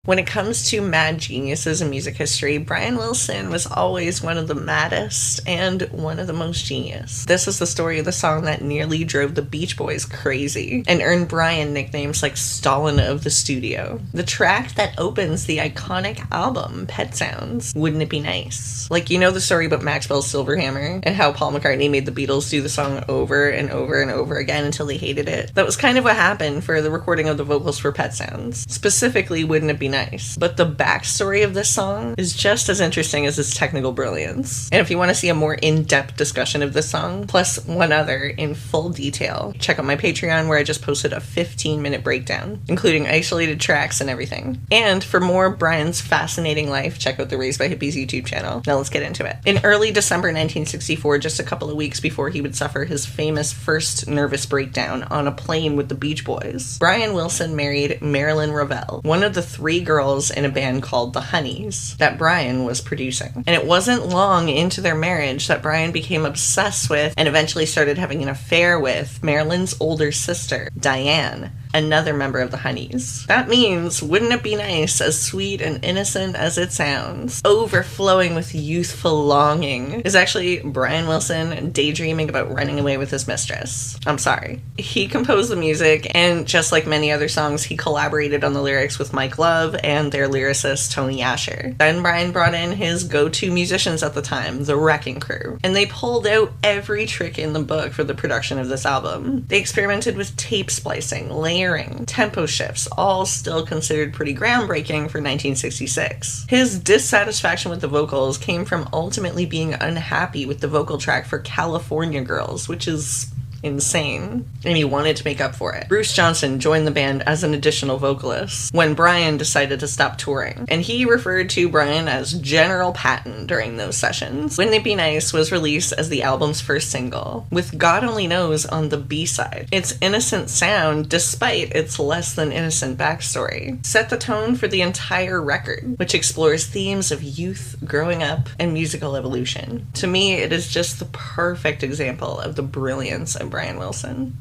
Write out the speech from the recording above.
When it comes to mad geniuses in music history, Brian Wilson was always one of the maddest and one of the most genius. This is the story of the song that nearly drove the Beach Boys crazy and earned Brian nicknames like Stalin of the Studio. The track that opens the iconic album, Pet Sounds, Wouldn't It Be Nice? Like, you know the story about Maxwell Silverhammer and how Paul McCartney made the Beatles do the song over and over and over again until they hated it? That was kind of what happened for the recording of the vocals for Pet Sounds. Specifically, Wouldn't It Be Nice? But the backstory of this song is just as interesting as its technical brilliance. And if you want to see a more in-depth discussion of this song, plus one other in full detail, check out my Patreon where I just posted a 15-minute breakdown, including isolated tracks and everything. And for more Brian's fascinating life, check out the Raised by Hippies YouTube channel. Now let's get into it. In early December 1964, just a couple of weeks before he would suffer his famous first nervous breakdown on a plane with the Beach Boys, Brian Wilson married Marilyn Ravel, one of the 3 girls in a band called the Honeys that Brian was producing. And it wasn't long into their marriage that Brian became obsessed with and eventually started having an affair with Marilyn's older sister, Diane, another member of the Honeys. That means, wouldn't it be nice, as sweet and innocent as it sounds, overflowing with youthful longing, is actually Brian Wilson daydreaming about running away with his mistress. I'm sorry. He composed the music, and just like many other songs, he collaborated on the lyrics with Mike Love and their lyricist Tony Asher. Then Brian brought in his go-to musicians at the time, the Wrecking Crew, and they pulled out every trick in the book for the production of this album. They experimented with tape splicing, layering, tempo shifts, all still considered pretty groundbreaking for 1966. His dissatisfaction with the vocals came from ultimately being unhappy with the vocal track for California Girls, which is insane, and he wanted to make up for it. Bruce Johnson joined the band as an additional vocalist when Brian decided to stop touring, and he referred to Brian as General Patton during those sessions. Wouldn't It Be Nice was released as the album's first single, with God Only Knows on the B-side. Its innocent sound, despite its less than innocent backstory, set the tone for the entire record, which explores themes of youth, growing up, and musical evolution. To me, it is just the perfect example of the brilliance of Brian Wilson.